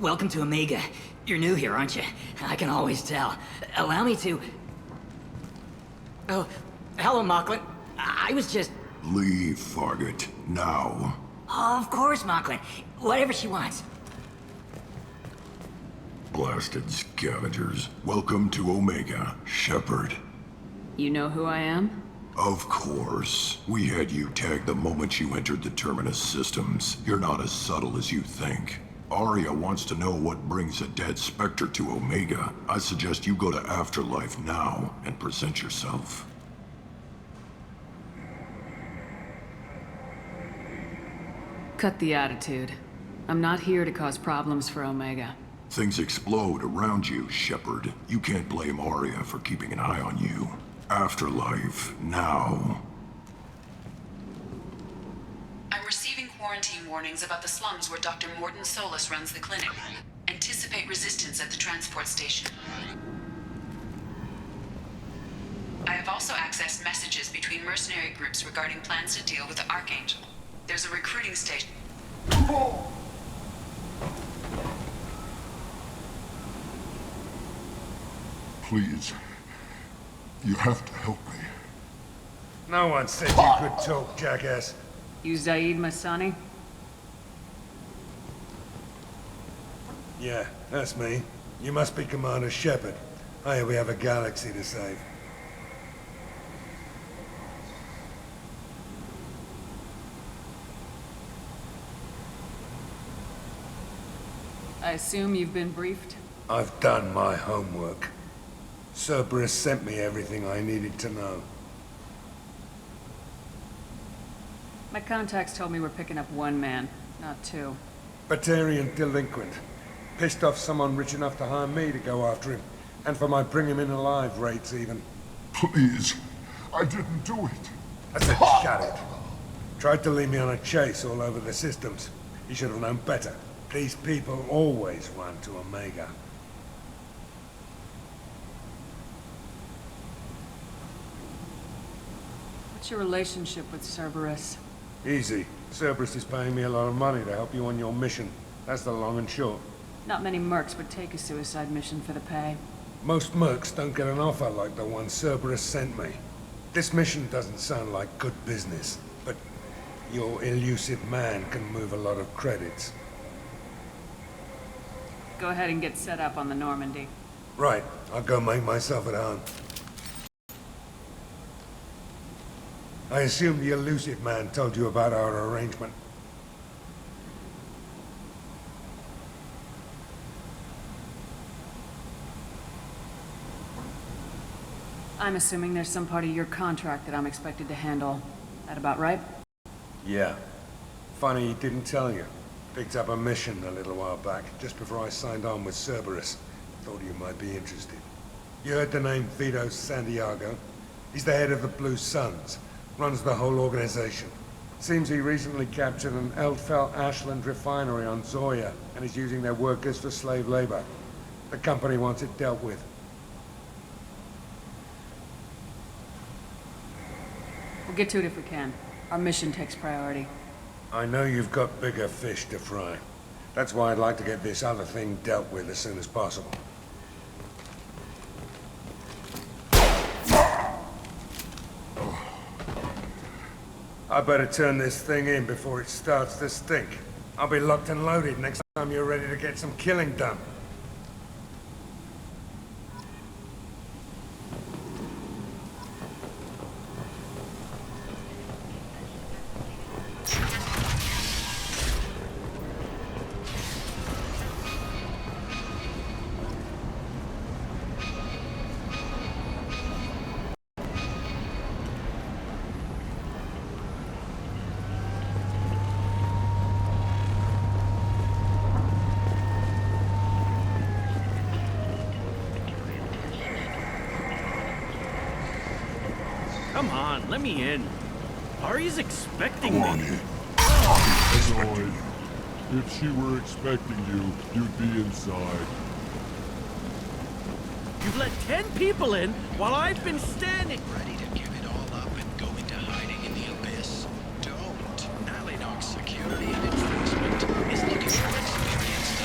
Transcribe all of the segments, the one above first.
Welcome to Omega. You're new here, aren't you? I can always tell. Allow me to... Oh, hello, Mocklin. I was just... Leave, Fargate. Now. Oh, of course, Mocklin. Whatever she wants. Blasted scavengers. Welcome to Omega, Shepard. You know who I am? Of course. We had you tagged the moment you entered the Terminus systems. You're not as subtle as you think. Arya wants to know what brings a dead Spectre to Omega. I suggest you go to Afterlife now and present yourself. Cut the attitude. I'm not here to cause problems for Omega. Things explode around you, Shepard. You can't blame Arya for keeping an eye on you. Afterlife, now. I'm receiving quarantine warnings about the slums where Dr. Morton Solus runs the clinic. Anticipate resistance at the transport station. I have also accessed messages between mercenary groups regarding plans to deal with the Archangel. There's a recruiting station. Please. You have to help me. No one said you could talk, jackass. You Zaid Masani? Yeah, that's me. You must be Commander Shepard. Hey, we have a galaxy to save. I assume you've been briefed? I've done my homework. Cerberus sent me everything I needed to know. My contacts told me we're picking up one man, not two. Batarian delinquent. Pissed off someone rich enough to hire me to go after him. And for my bring him in alive rates even. Please. I didn't do it. I said shut it. Tried to lead me on a chase all over the systems. He should have known better. These people always run to Omega. What's your relationship with Cerberus? Easy. Cerberus is paying me a lot of money to help you on your mission. That's the long and short. Not many mercs would take a suicide mission for the pay. Most mercs don't get an offer like the one Cerberus sent me. This mission doesn't sound like good business, but your elusive man can move a lot of credits. Go ahead and get set up on the Normandy. Right. I'll go make myself at home. I assume the elusive man told you about our arrangement. I'm assuming there's some part of your contract that I'm expected to handle. That about right? Yeah. Funny he didn't tell you. Picked up a mission a little while back, just before I signed on with Cerberus. Thought you might be interested. You heard the name Vito Santiago? He's the head of the Blue Suns. Runs the whole organization. Seems he recently captured an Eldfell Ashland refinery on Zoya, and is using their workers for slave labor. The company wants it dealt with. We'll get to it if we can. Our mission takes priority. I know you've got bigger fish to fry. That's why I'd like to get this other thing dealt with as soon as possible. I better turn this thing in before it starts to stink. I'll be locked and loaded next time you're ready to get some killing done. Come on, let me in. Ari's expecting me. Annoyed. If she were expecting you, you'd be inside. You've let 10 people in while I've been standing. Ready to give it all up and go into hiding in the abyss? Don't. Alinox security and enforcement is looking for experienced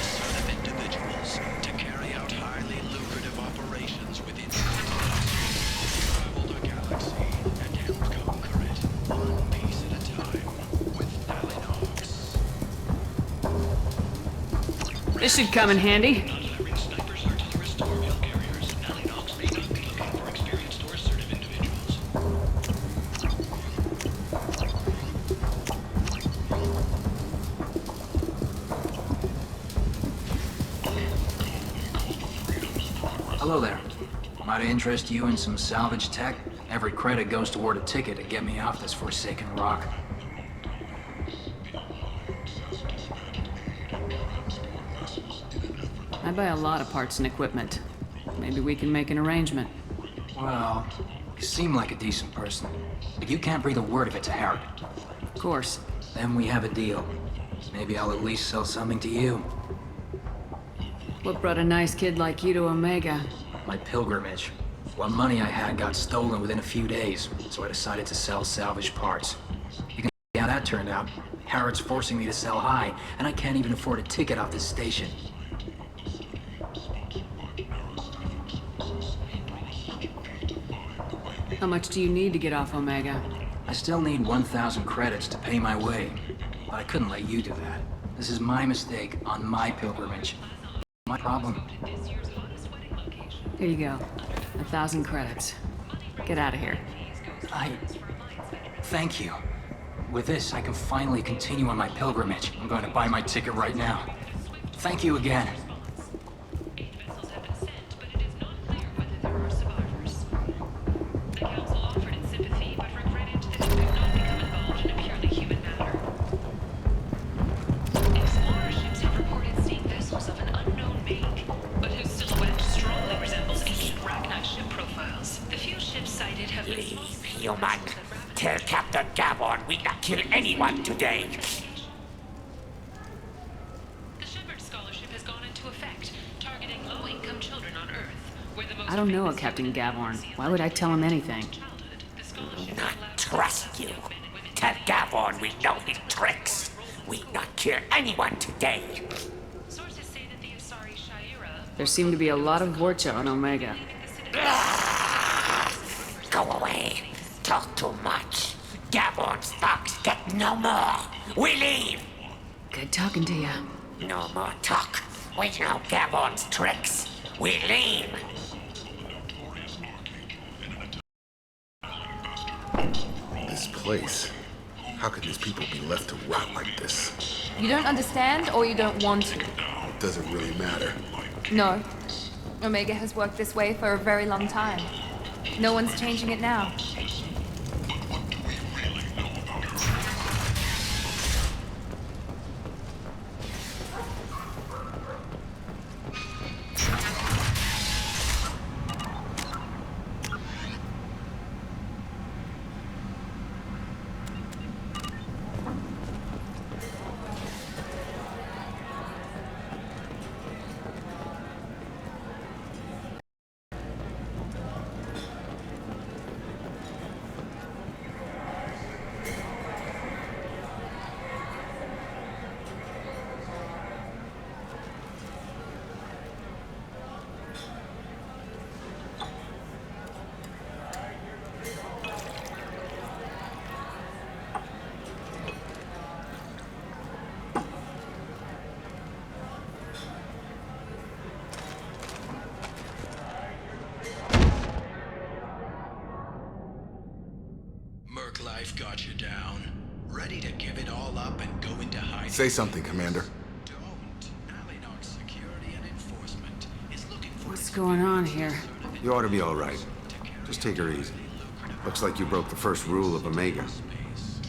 This should come in handy. Non-firing snipers, artillerists, or mail carriers. Ally Knox may not be looking for experienced or assertive individuals. Hello there. Might I interest you in some salvage tech? Every credit goes toward a ticket to get me off this forsaken rock. I buy a lot of parts and equipment. Maybe we can make an arrangement. Well, you seem like a decent person, but you can't breathe a word of it to Harry. Of course. Then we have a deal. Maybe I'll at least sell something to you. What brought a nice kid like you to Omega? My pilgrimage. What money I had got stolen within a few days, so I decided to sell salvage parts. You can see how that turned out. Harrod's forcing me to sell high, and I can't even afford a ticket off this station. How much do you need to get off Omega? I still need 1,000 credits to pay my way, but I couldn't let you do that. This is my mistake on my pilgrimage. My problem. Here you go. 1,000 credits. Get out of here. Thank you. With this, I can finally continue on my pilgrimage. I'm going to buy my ticket right now. Thank you again. Human. Tell Captain Gavon we not kill anyone today. The Shepard Scholarship has gone into effect, targeting low-income children on Earth, where the most I don't know a Captain Gavorn. Why would I tell him anything? Not trust you. Tell Gavon we know his tricks. We not kill anyone today. Sources say that the Asari Shaira There seem to be a lot of Vorcha on Omega. Go away. Talk too much. Gavon's thugs get no more. We leave. Good talking to you. No more talk. We know Gavon's tricks. We leave. This place. How could these people be left to rot like this? You don't understand or you don't want to? It doesn't really matter. No. Omega has worked this way for a very long time. No one's changing it now. Life got you down. Ready to give it all up and go into hiding. Say something, Commander. Don't. Alinox Security and Enforcement is looking for... What's going on here? You ought to be all right. Just take her easy. Looks like you broke the first rule of Omega.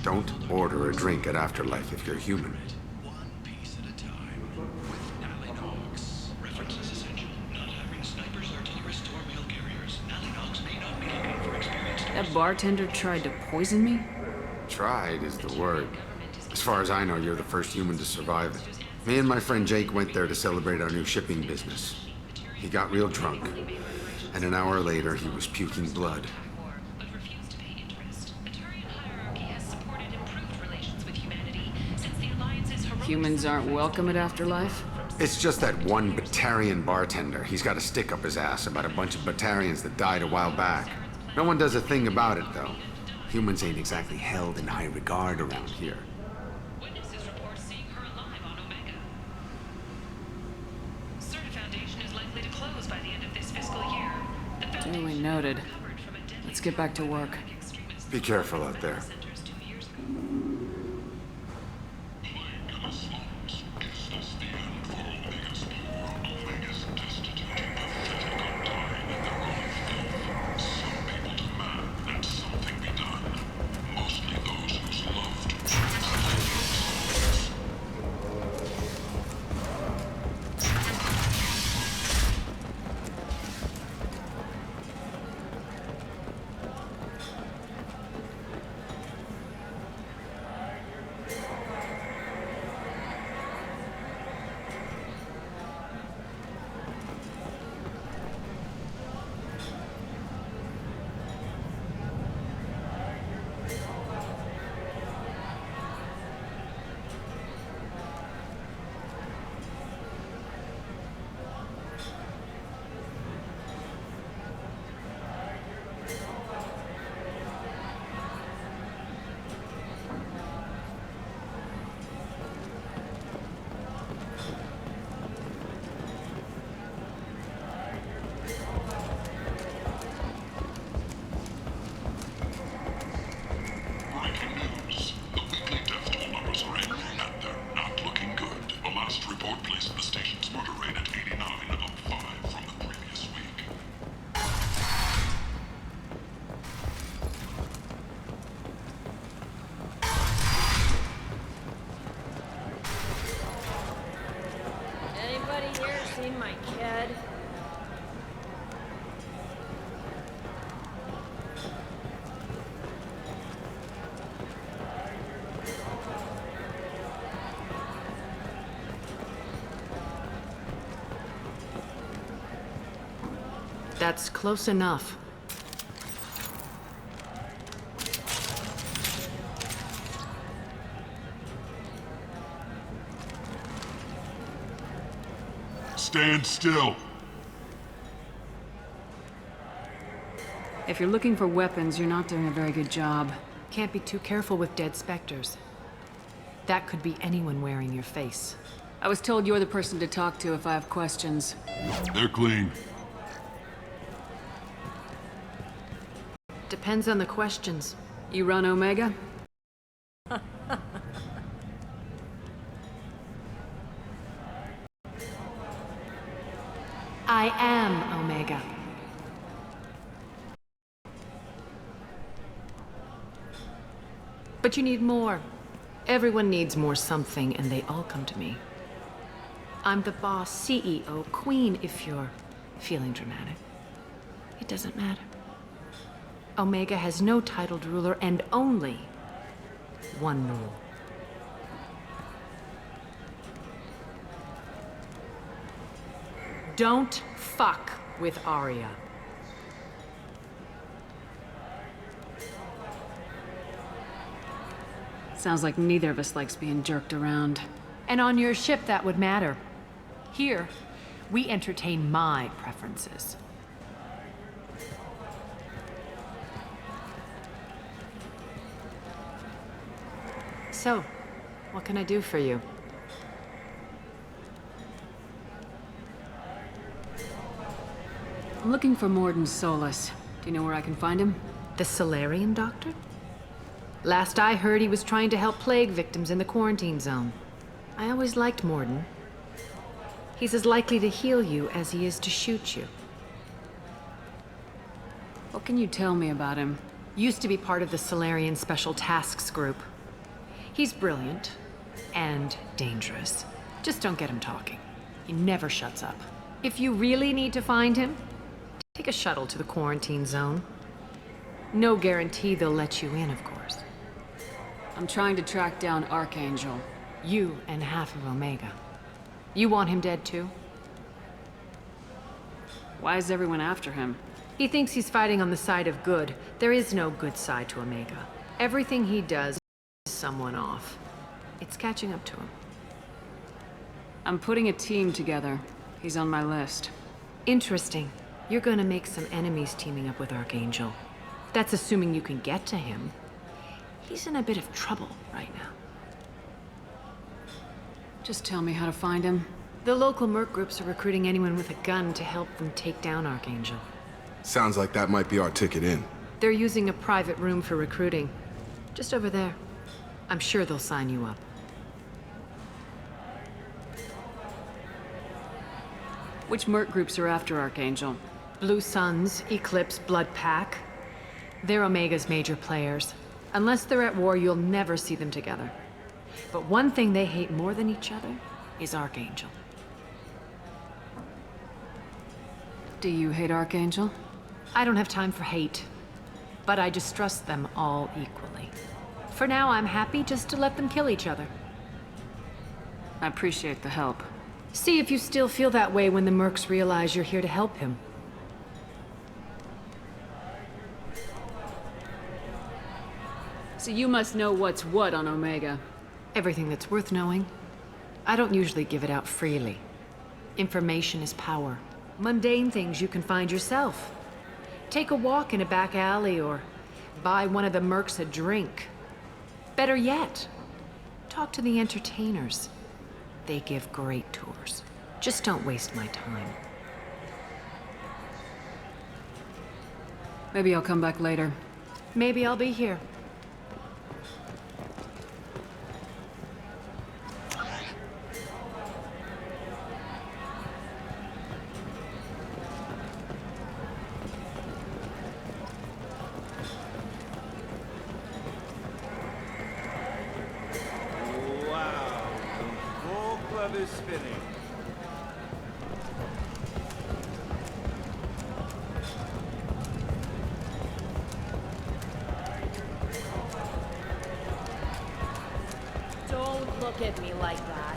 Don't order a drink at Afterlife if you're human. One piece at a time. With Alinox. References essential. Not having snipers, artillerists, or mail carriers. Alinox may not be looking for experienced... That bartender tried to poison me? Tried is the word. As far as I know, you're the first human to survive it. Me and my friend Jake went there to celebrate our new shipping business. He got real drunk, and an hour later he was puking blood. Humans aren't welcome at Afterlife? It's just that one Batarian bartender. He's got a stick up his ass about a bunch of Batarians that died a while back. No one does a thing about it, though. Humans ain't exactly held in high regard around here. Witnesses report seeing her alive on Omega. Noted. Let's get back to work. Be careful out there. That's close enough. Stand still. If you're looking for weapons, you're not doing a very good job. Can't be too careful with dead specters. That could be anyone wearing your face. I was told you're the person to talk to if I have questions. They're clean. Depends on the questions. You run Omega? I am Omega. But you need more. Everyone needs more something, and they all come to me. I'm the boss, CEO, queen, if you're feeling dramatic. It doesn't matter. Omega has no titled ruler and only one rule. Don't fuck with Arya. Sounds like neither of us likes being jerked around. And on your ship, that would matter. Here, we entertain my preferences. So, what can I do for you? I'm looking for Morden Solus. Do you know where I can find him? The Solarian doctor? Last I heard, he was trying to help plague victims in the quarantine zone. I always liked Morden. He's as likely to heal you as he is to shoot you. What can you tell me about him? Used to be part of the Solarian Special Tasks Group. He's brilliant and dangerous. Just don't get him talking. He never shuts up. If you really need to find him, take a shuttle to the quarantine zone. No guarantee they'll let you in, of course. I'm trying to track down Archangel. You and half of Omega. You want him dead too? Why is everyone after him? He thinks he's fighting on the side of good. There is no good side to Omega. Everything he does pisses someone off. It's catching up to him. I'm putting a team together. He's on my list. Interesting. You're gonna make some enemies teaming up with Archangel. That's assuming you can get to him. He's in a bit of trouble right now. Just tell me how to find him. The local merc groups are recruiting anyone with a gun to help them take down Archangel. Sounds like that might be our ticket in. They're using a private room for recruiting. Just over there. I'm sure they'll sign you up. Which merc groups are after Archangel? Blue Suns, Eclipse, Blood Pack. They're Omega's major players. Unless they're at war, you'll never see them together. But one thing they hate more than each other is Archangel. Do you hate Archangel? I don't have time for hate, but I distrust them all equally. For now, I'm happy just to let them kill each other. I appreciate the help. See if you still feel that way when the mercs realize you're here to help him. So you must know what's what on Omega. Everything that's worth knowing. I don't usually give it out freely. Information is power. Mundane things you can find yourself. Take a walk in a back alley or buy one of the mercs a drink. Better yet, talk to the entertainers. They give great tours. Just don't waste my time. Maybe I'll come back later. Maybe I'll be here. Spinning. Don't look at me like that.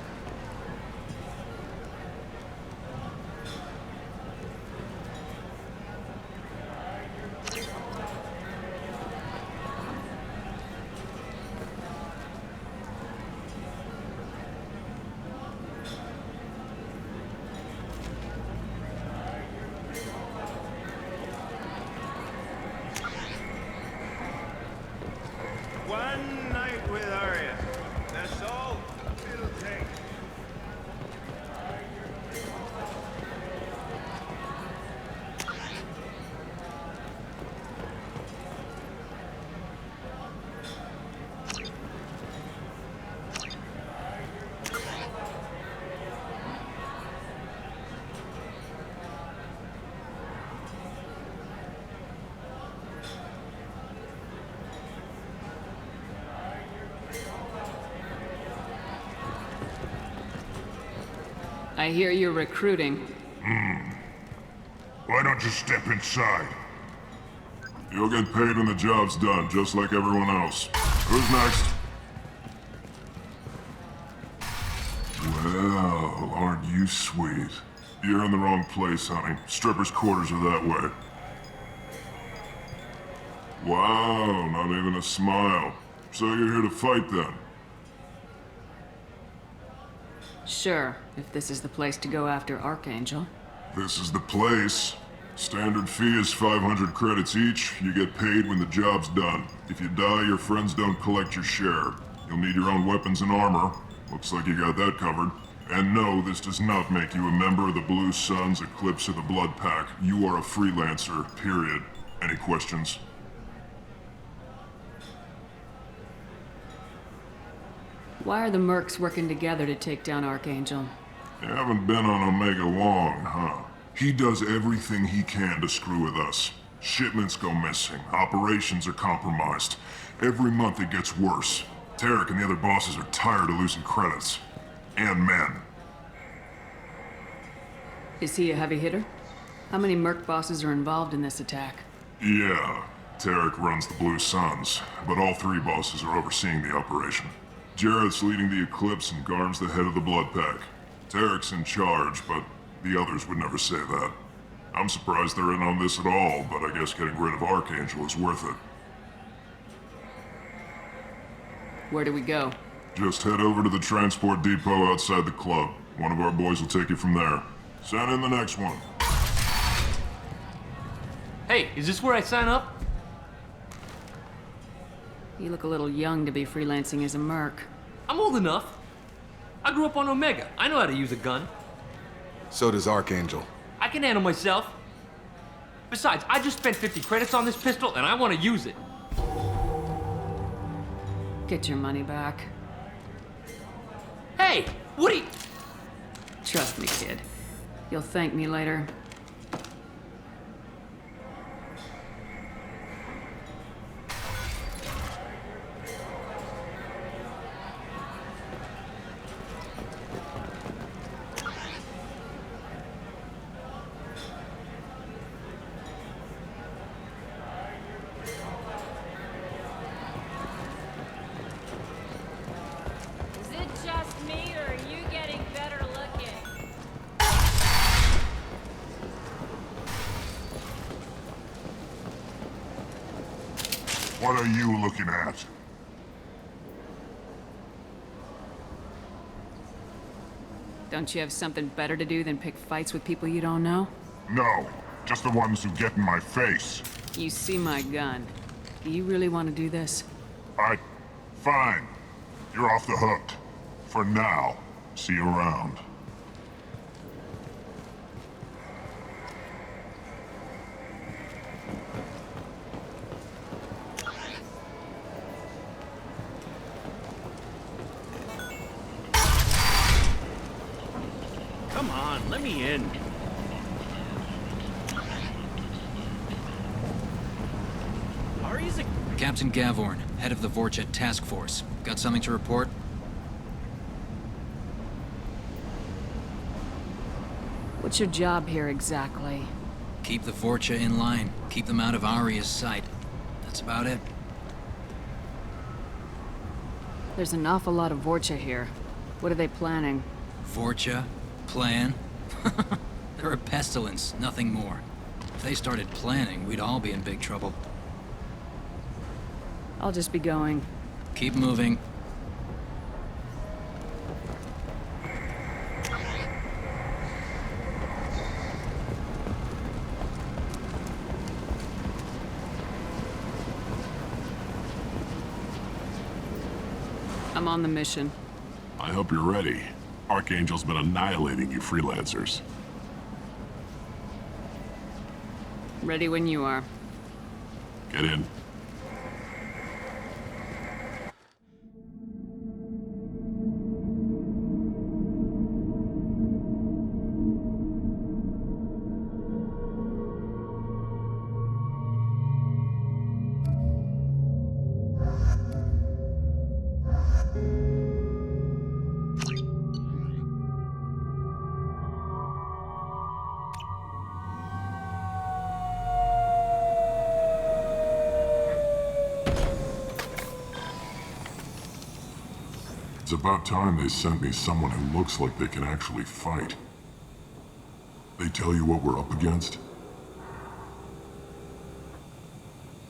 One night with Arya. That's all it'll take. I hear you're recruiting. Why don't you step inside? You'll get paid when the job's done, just like everyone else. Who's next? Well, aren't you sweet? You're in the wrong place, honey. Strippers' quarters are that way. Wow, not even a smile. So you're here to fight then? Sure, if this is the place to go after Archangel. This is the place. Standard fee is 500 credits each. You get paid when the job's done. If you die, your friends don't collect your share. You'll need your own weapons and armor. Looks like you got that covered. And no, this does not make you a member of the Blue Suns, Eclipse, or the Blood Pack. You are a freelancer, period. Any questions? Why are the mercs working together to take down Archangel? You haven't been on Omega long, huh? He does everything he can to screw with us. Shipments go missing. Operations are compromised. Every month it gets worse. Tarek and the other bosses are tired of losing credits. And men. Is he a heavy hitter? How many merc bosses are involved in this attack? Yeah, Tarek runs the Blue Suns, but all three bosses are overseeing the operation. Jarrett's leading the Eclipse and Garm's the head of the Blood Pack. Tarek's in charge, but the others would never say that. I'm surprised they're in on this at all, but I guess getting rid of Archangel is worth it. Where do we go? Just head over to the transport depot outside the club. One of our boys will take you from there. Send in the next one. Hey, is this where I sign up? You look a little young to be freelancing as a merc. I'm old enough. I grew up on Omega. I know how to use a gun. So does Archangel. I can handle myself. Besides, I just spent 50 credits on this pistol, and I want to use it. Get your money back. Hey, what are you... Trust me, kid. You'll thank me later. Is it just me, or are you getting better looking? What are you looking at? Don't you have something better to do than pick fights with people you don't know? No, just the ones who get in my face. You see my gun. Do you really want to do this? Fine. You're off the hook. For now. See you around. Come on, let me in. Ari's a... Captain Gavorn, head of the Vorcha Task Force. Got something to report? What's your job here exactly? Keep the Vorcha in line. Keep them out of Aria's sight. That's about it. There's an awful lot of Vorcha here. What are they planning? Vorcha? Plan? They're a pestilence, nothing more. If they started planning, we'd all be in big trouble. I'll just be going. Keep moving. I'm on the mission. I hope you're ready. Archangel's been annihilating you freelancers. Ready when you are. Get in. It's about time they sent me someone who looks like they can actually fight. They tell you what we're up against?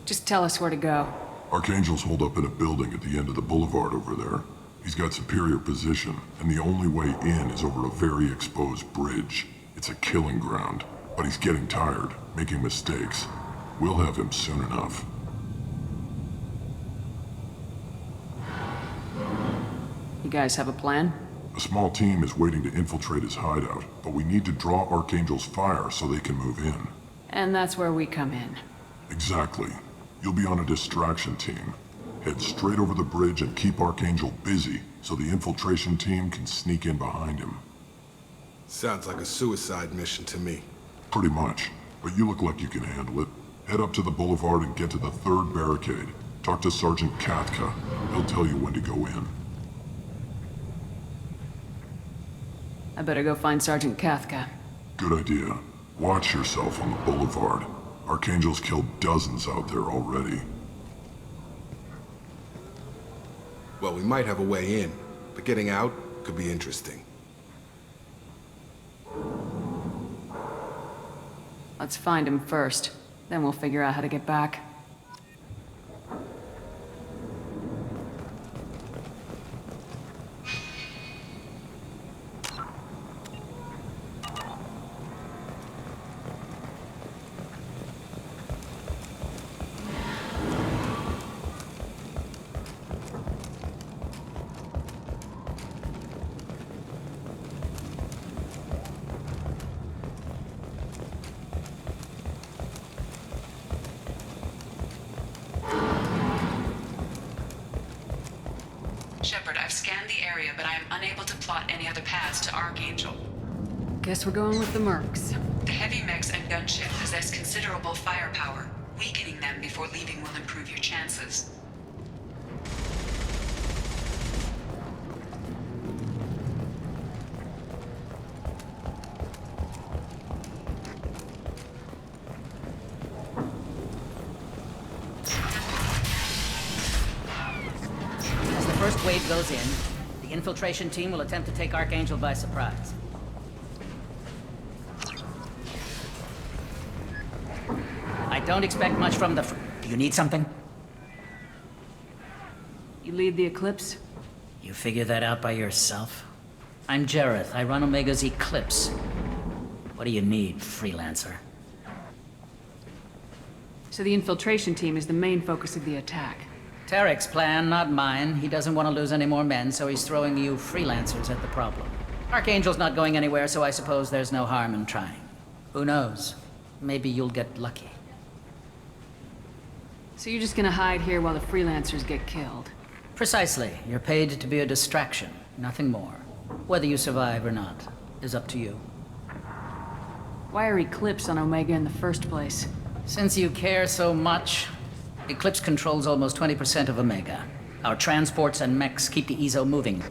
Just tell us where to go. Archangel's holed up in a building at the end of the boulevard over there. He's got superior position, and the only way in is over a very exposed bridge. It's a killing ground, but he's getting tired, making mistakes. We'll have him soon enough. You guys have a plan? A small team is waiting to infiltrate his hideout, but we need to draw Archangel's fire so they can move in. And that's where we come in. Exactly. You'll be on a distraction team. Head straight over the bridge and keep Archangel busy so the infiltration team can sneak in behind him. Sounds like a suicide mission to me. Pretty much, but you look like you can handle it. Head up to the boulevard and get to the third barricade. Talk to Sergeant Katka. He'll tell you when to go in. I better go find Sergeant Katka. Good idea. Watch yourself on the boulevard. Archangel's killed dozens out there already. Well, we might have a way in, but getting out could be interesting. Let's find him first. Then we'll figure out how to get back. Shepard, I've scanned the area, but I am unable to plot any other paths to Archangel. Guess we're going with the mercs. The heavy mechs and gunship possess considerable firepower. Weakening them before leaving will improve your chances. As the first wave goes in, the infiltration team will attempt to take Archangel by surprise. I don't expect much from the Do you need something? You lead the Eclipse? You figure that out by yourself? I'm Jareth. I run Omega's Eclipse. What do you need, freelancer? So the infiltration team is the main focus of the attack. Tarek's plan, not mine. He doesn't want to lose any more men, so he's throwing you freelancers at the problem. Archangel's not going anywhere, so I suppose there's no harm in trying. Who knows? Maybe you'll get lucky. So you're just gonna hide here while the freelancers get killed? Precisely. You're paid to be a distraction, nothing more. Whether you survive or not is up to you. Why are Eclipse on Omega in the first place? Since you care so much, Eclipse controls almost 20% of Omega. Our transports and mechs keep the EZO moving.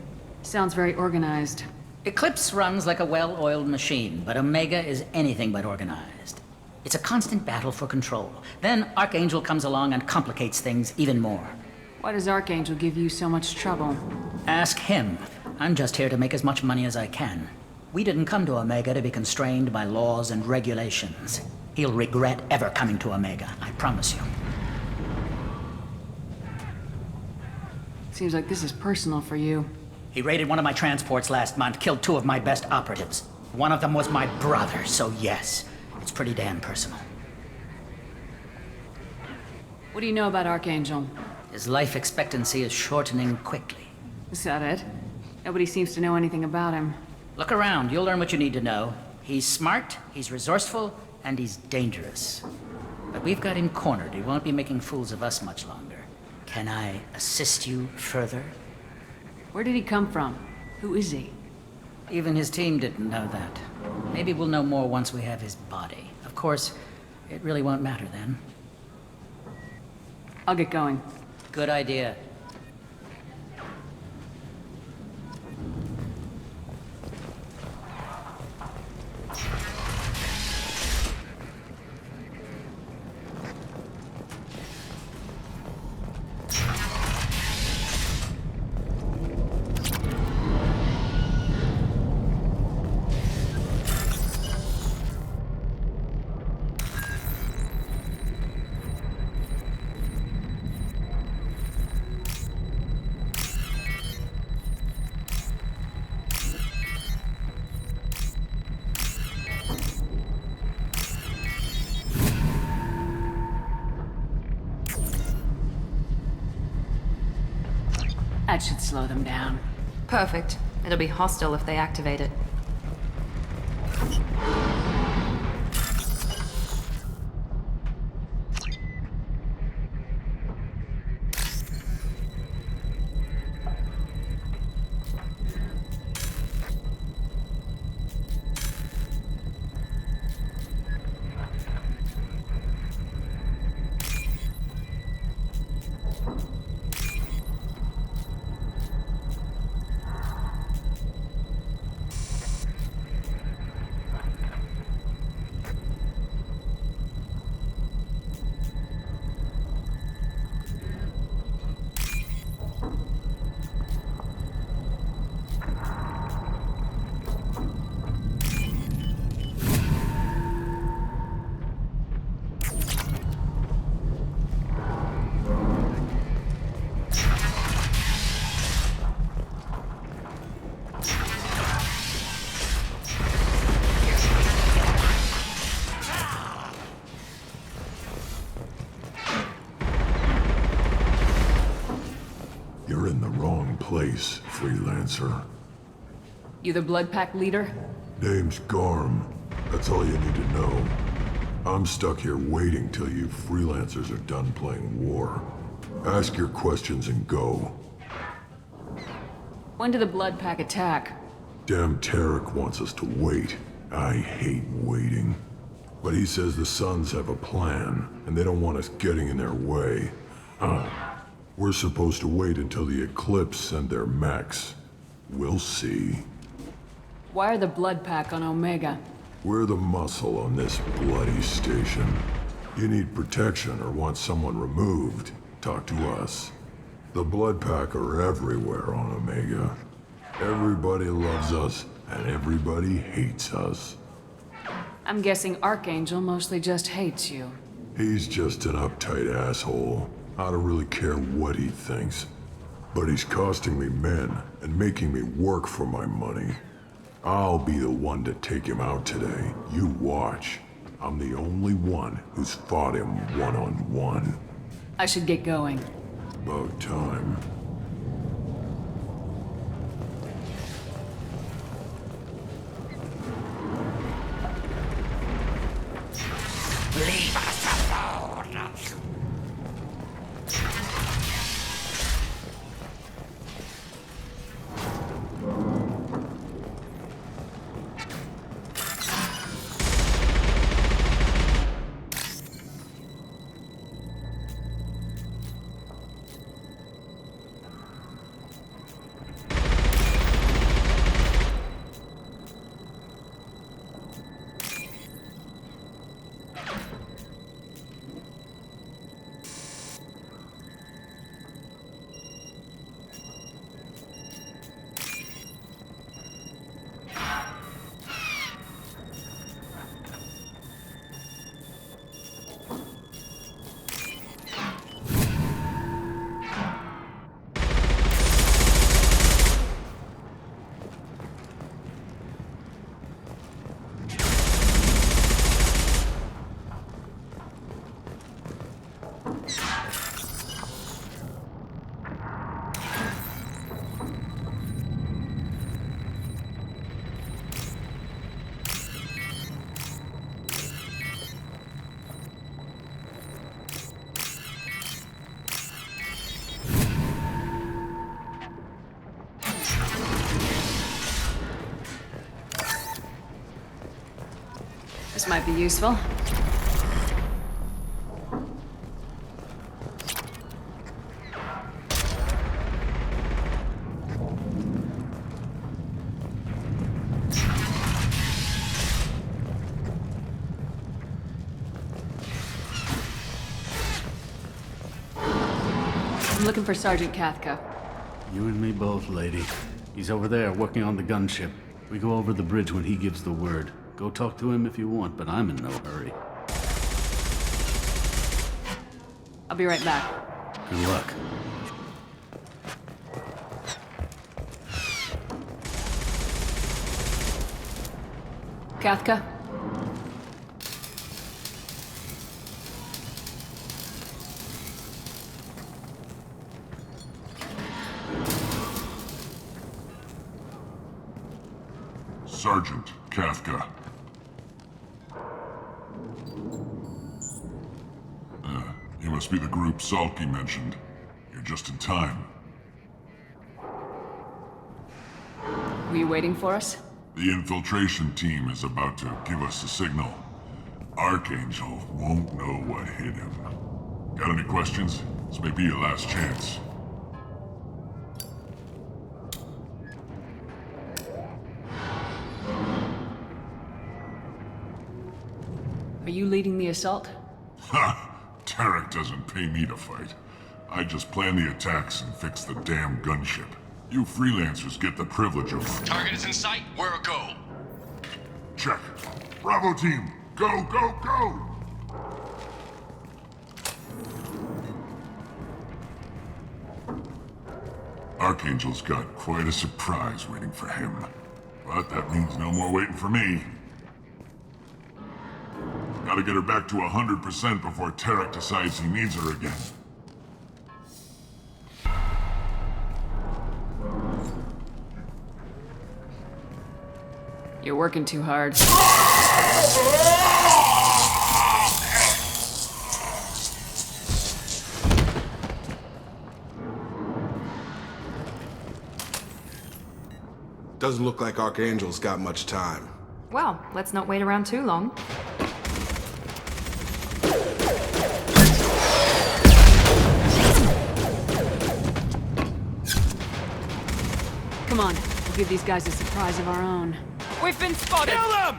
Sounds very organized. Eclipse runs like a well-oiled machine, but Omega is anything but organized. It's a constant battle for control. Then Archangel comes along and complicates things even more. Why does Archangel give you so much trouble? Ask him. I'm just here to make as much money as I can. We didn't come to Omega to be constrained by laws and regulations. He'll regret ever coming to Omega, I promise you. Seems like this is personal for you. He raided one of my transports last month, killed 2 of my best operatives. One of them was my brother, so yes, it's pretty damn personal. What do you know about Archangel? His life expectancy is shortening quickly. Is that it? Nobody seems to know anything about him. Look around, you'll learn what you need to know. He's smart, he's resourceful, and he's dangerous. But we've got him cornered. He won't be making fools of us much longer. Can I assist you further? Where did he come from? Who is he? Even his team didn't know that. Maybe we'll know more once we have his body. Of course, it really won't matter then. I'll get going. Good idea. That should slow them down. Perfect. It'll be hostile if they activate it. You're in the wrong place, freelancer. You the Blood Pack leader? Name's Garm. That's all you need to know. I'm stuck here waiting till you freelancers are done playing war. Ask your questions and go. When did the Blood Pack attack? Damn Tarek wants us to wait. I hate waiting. But he says the Sons have a plan, and they don't want us getting in their way. We're supposed to wait until the Eclipse send their mechs. We'll see. Why are the Blood Pack on Omega? We're the muscle on this bloody station. You need protection or want someone removed, talk to us. The Blood Pack are everywhere on Omega. Everybody loves us, and everybody hates us. I'm guessing Archangel mostly just hates you. He's just an uptight asshole. I don't really care what he thinks. But he's costing me men and making me work for my money. I'll be the one to take him out today. You watch. I'm the only one who's fought him one-on-one. I should get going. About time. Leave us alone! This might be useful. I'm looking for Sergeant Cathka. You and me both, lady. He's over there working on the gunship. We go over the bridge when he gives the word. Go talk to him if you want, but I'm in no hurry. I'll be right back. Good luck. Cathka? Sergeant Kafka. You must be the group Salky mentioned. You're just in time. Were you waiting for us? The infiltration team is about to give us a signal. Archangel won't know what hit him. Got any questions? This may be your last chance. Are you leading the assault? Ha! Tarek doesn't pay me to fight. I just plan the attacks and fix the damn gunship. You freelancers get the privilege of... Target is in sight. Where a go? Check. Bravo team, go, go, go! Archangel's got quite a surprise waiting for him. But that means no more waiting for me. Gotta get her back to 100% before Tarek decides he needs her again. You're working too hard. Doesn't look like Archangel's got much time. Well, let's not wait around too long. Come on, we'll give these guys a surprise of our own. We've been spotted! Kill them!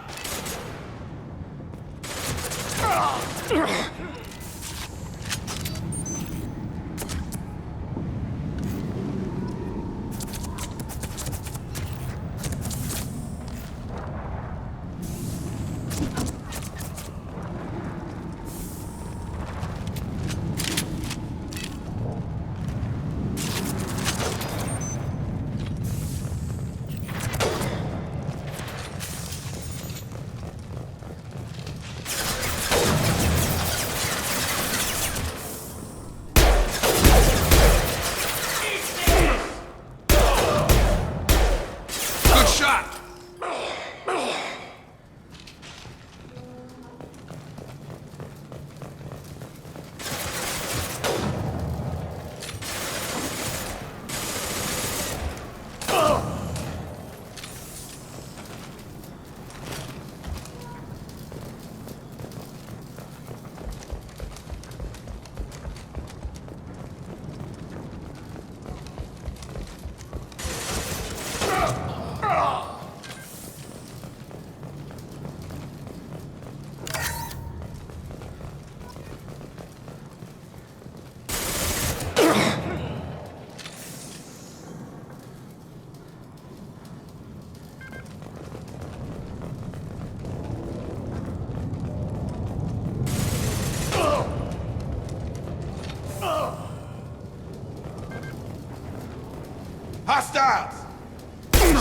Hostiles!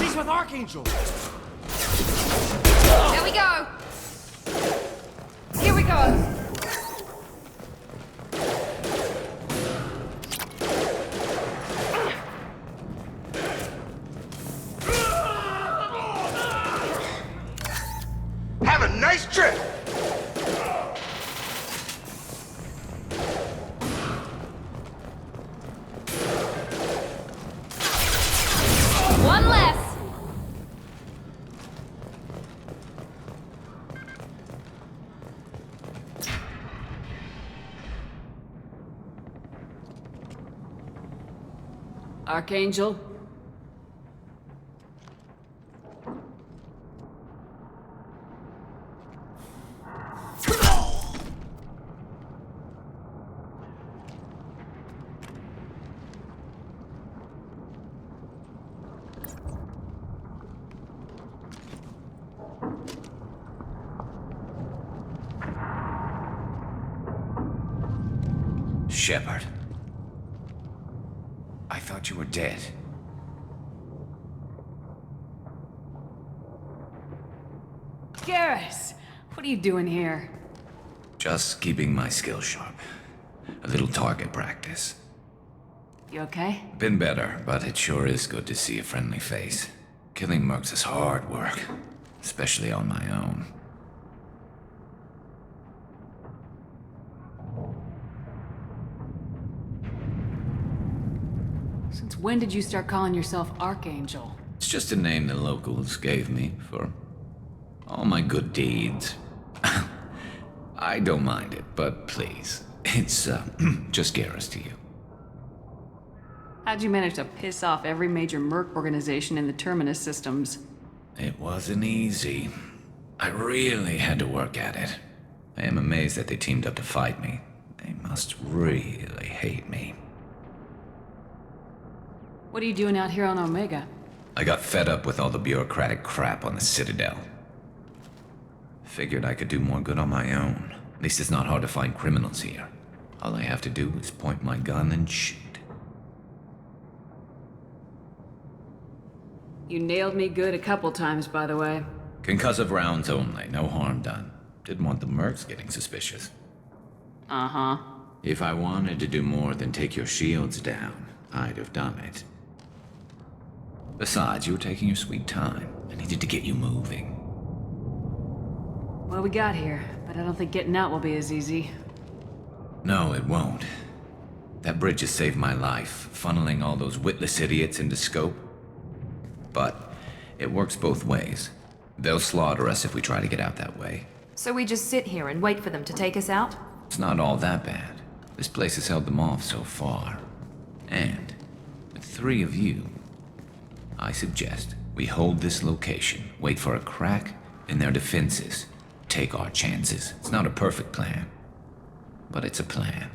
She's with Archangel! There we go! Here we go! Have a nice trip! One less! Archangel? Shepard. I thought you were dead. Garrus! What are you doing here? Just keeping my skills sharp. A little target practice. You okay? Been better, but it sure is good to see a friendly face. Killing mercs is hard work, especially on my own. Since when did you start calling yourself Archangel? It's just a name the locals gave me for all my good deeds. I don't mind it, but please, it's just Garrus to you. How'd you manage to piss off every major merc organization in the Terminus systems? It wasn't easy. I really had to work at it. I am amazed that they teamed up to fight me. They must really hate me. What are you doing out here on Omega? I got fed up with all the bureaucratic crap on the Citadel. Figured I could do more good on my own. At least it's not hard to find criminals here. All I have to do is point my gun and shoot. You nailed me good a couple times, by the way. Concussive rounds only, no harm done. Didn't want the mercs getting suspicious. Uh-huh. If I wanted to do more than take your shields down, I'd have done it. Besides, you were taking your sweet time. I needed to get you moving. Well, we got here, but I don't think getting out will be as easy. No, it won't. That bridge has saved my life, funneling all those witless idiots into scope. But It works both ways. They'll slaughter us if we try to get out that way. So we just sit here and wait for them to take us out? It's not all that bad. This place has held them off so far. And with 3 of you, I suggest we hold this location, wait for a crack in their defenses, take our chances. It's not a perfect plan, but it's a plan.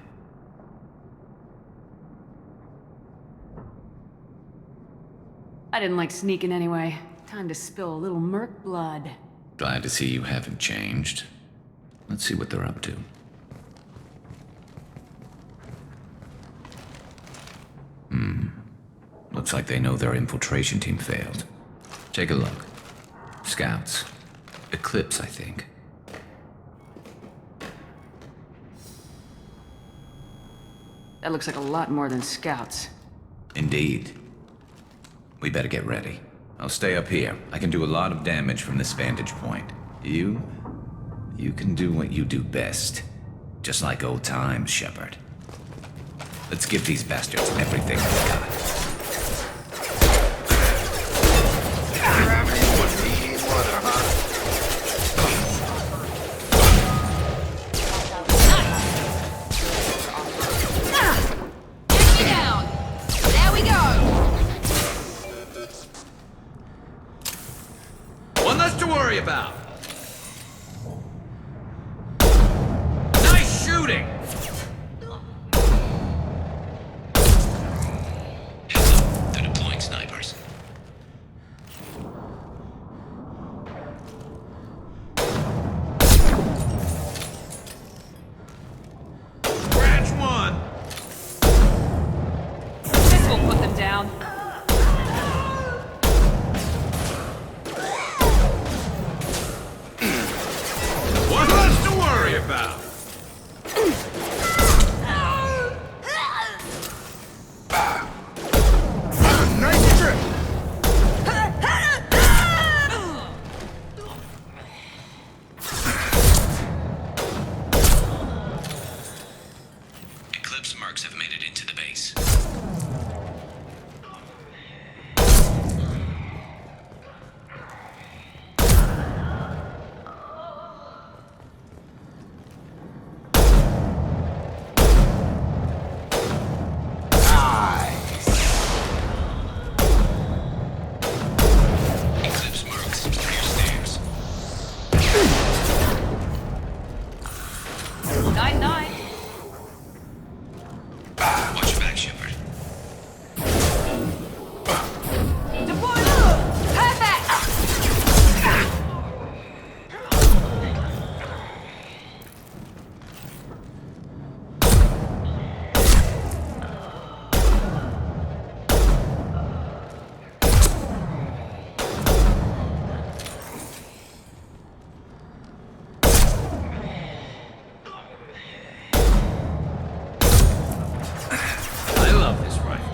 I didn't like sneaking anyway. Time to spill a little merc blood. Glad to see you haven't changed. Let's see what they're up to. Looks like they know their infiltration team failed. Take a look. Scouts. Eclipse, I think. That looks like a lot more than scouts. Indeed. We better get ready. I'll stay up here. I can do a lot of damage from this vantage point. You can do what you do best. Just like old times, Shepard. Let's give these bastards everything we got. One less to worry about. Nice shooting! Heads up, they're deploying snipers. Scratch one! This will put them down. One less to worry about. Nice trip! Eclipse mercs have made it into the base. Eclipse mercs, clear stairs. 9-9. Watch your back, Shepard. Deploy! Perfect! I love this rifle.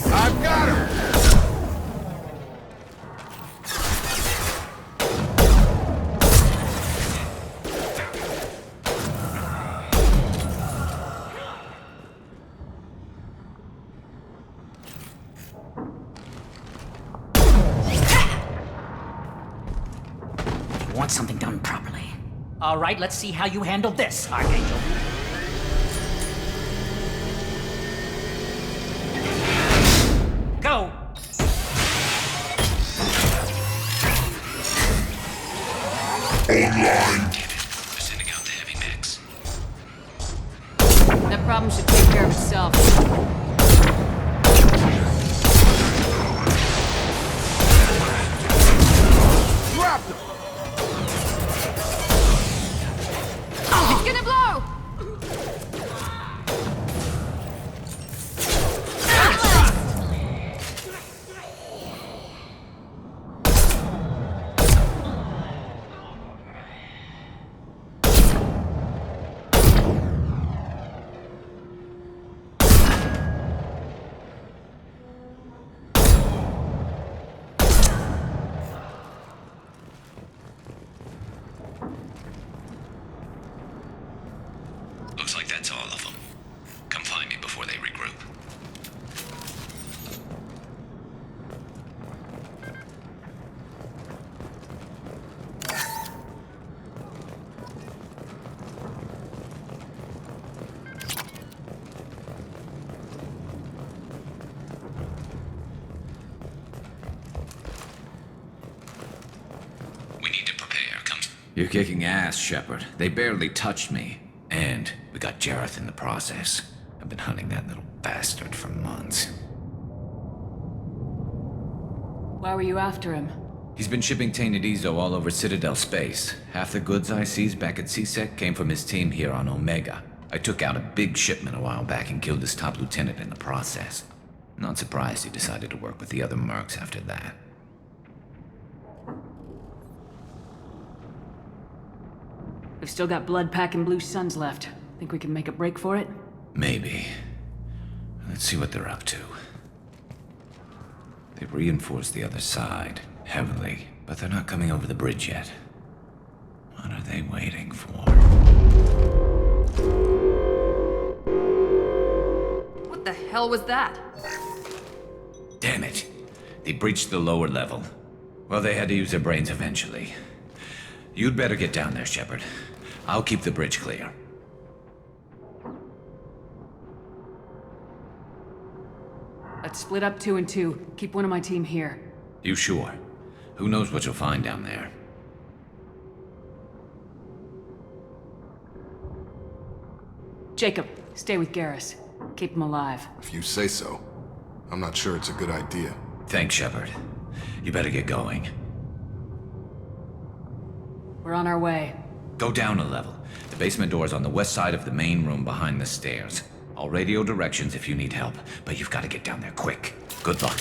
I've got him! You want something done properly. All right, let's see how you handle this, Archangel. Go! Online. They're sending out the heavy mix. That problem should take care of itself. Dropped him! It's gonna blow! You're kicking ass, Shepard. They barely touched me. And we got Jareth in the process. I've been hunting that little bastard for months. Why were you after him? He's been shipping tainted Ezo all over Citadel space. Half the goods I seized back at CSEC came from his team here on Omega. I took out a big shipment a while back and killed his top lieutenant in the process. Not surprised he decided to work with the other mercs after that. We've still got blood pack and blue suns left. Think we can make a break for it? Maybe. Let's see what they're up to. They've reinforced the other side, heavily, but they're not coming over the bridge yet. What are they waiting for? What the hell was that? Damn it! They breached the lower level. Well, they had to use their brains eventually. You'd better get down there, Shepard. I'll keep the bridge clear. Let's split up 2 and 2. Keep one of my team here. You sure? Who knows what you'll find down there? Jacob, stay with Garrus. Keep him alive. If you say so. I'm not sure it's a good idea. Thanks, Shepard. You better get going. We're on our way. Go down a level. The basement door's on the west side of the main room behind the stairs. I'll radio directions if you need help, but you've got to get down there quick. Good luck.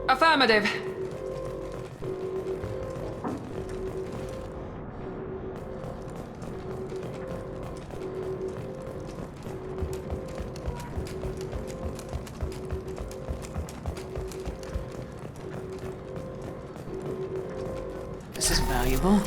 Affirmative. This is valuable.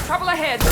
Trouble ahead.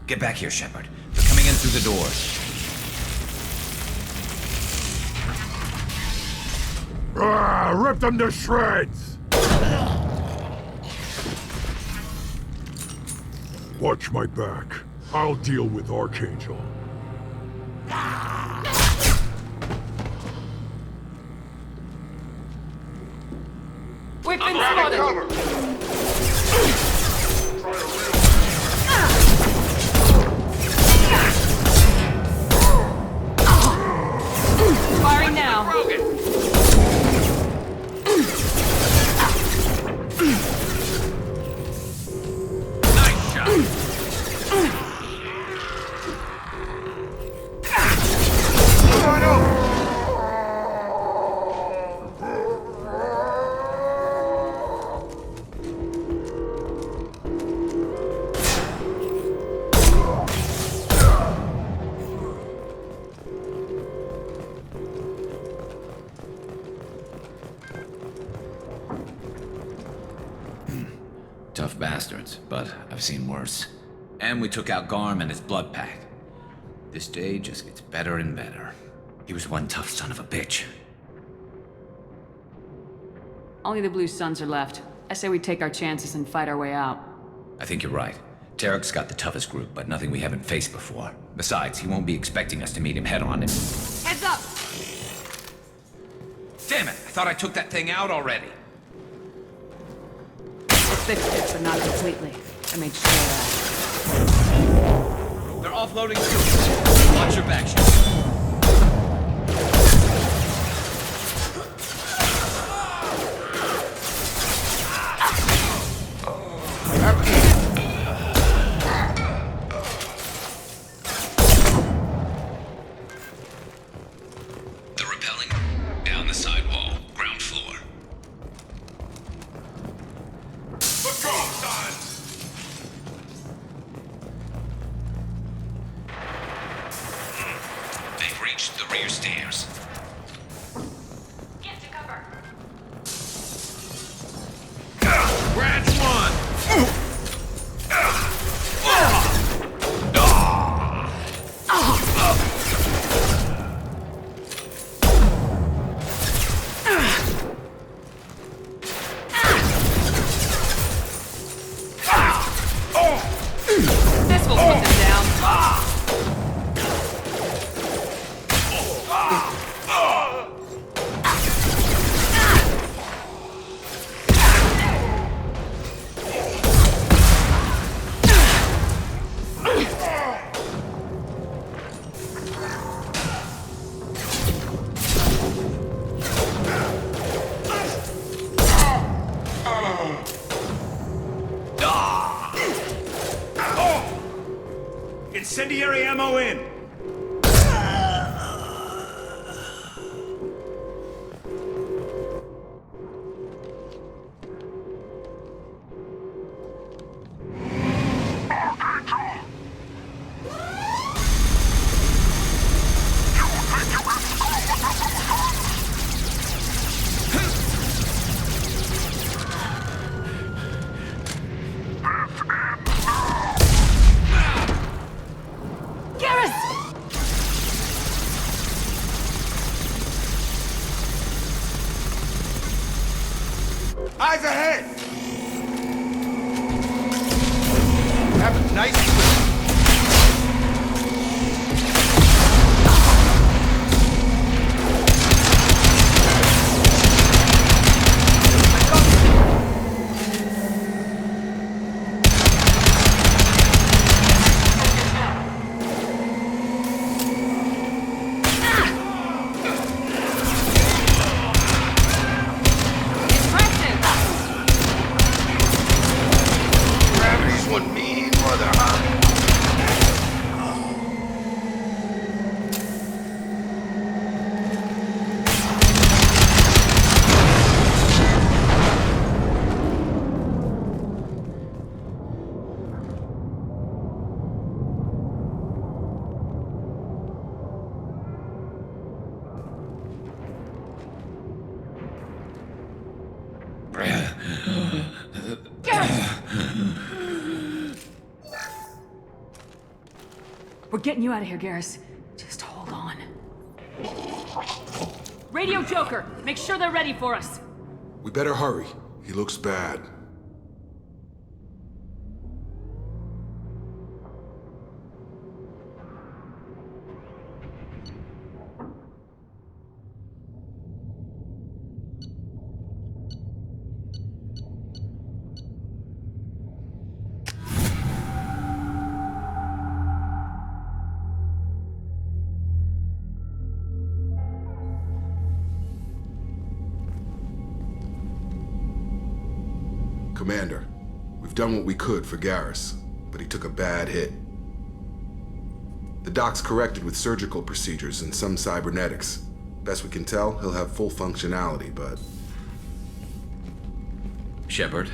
Get back here, Shepard. They're coming in through the doors. Rip them to shreds! Watch my back. I'll deal with Archangel. We've been spotted! Firing now. Nice shot. Tough bastards, but I've seen worse. And we took out Garm and his blood pack. This day just gets better and better. He was one tough son of a bitch. Only the Blue Suns are left. I say we take our chances and fight our way out. I think you're right. Tarek's got the toughest group, but nothing we haven't faced before. Besides, he won't be expecting us to meet him head-on. Heads up! Damn it! I thought I took that thing out already. We fixed it, but not completely. I made sure of that. They're offloading too. Watch your back, Shep. They're repelling down the side wall, ground floor. Let's go, son! They've reached the rear stairs. Get to cover. Branch one. This will put them down. Incendiary ammo in. Eyes ahead! Have a nice We're getting you out of here, Garrus. Just hold on. Radio Joker, make sure they're ready for us. We better hurry. He looks bad. Commander, we've done what we could for Garrus, but he took a bad hit. The doc's corrected with surgical procedures and some cybernetics. Best we can tell, he'll have full functionality, but... Shepard?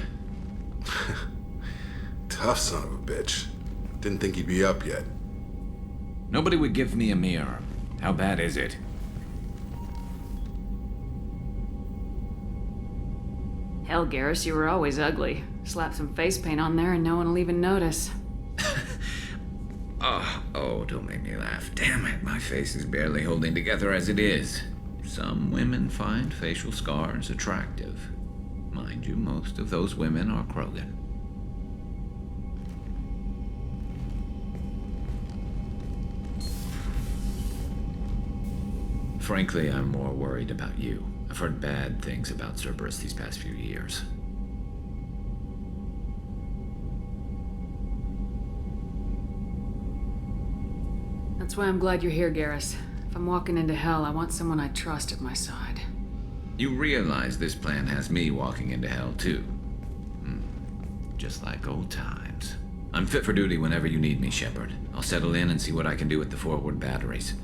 Tough son of a bitch. Didn't think he'd be up yet. Nobody would give me a mirror. How bad is it? Hell, Garrus, you were always ugly. Slap some face paint on there and no one will even notice. Oh, don't make me laugh. Damn it, my face is barely holding together as it is. Some women find facial scars attractive. Mind you, most of those women are Krogan. Frankly, I'm more worried about you. I've heard bad things about Cerberus these past few years. That's why I'm glad you're here, Garrus. If I'm walking into hell, I want someone I trust at my side. You realize this plan has me walking into hell, too. Just like old times. I'm fit for duty whenever you need me, Shepard. I'll settle in and see what I can do with the forward batteries.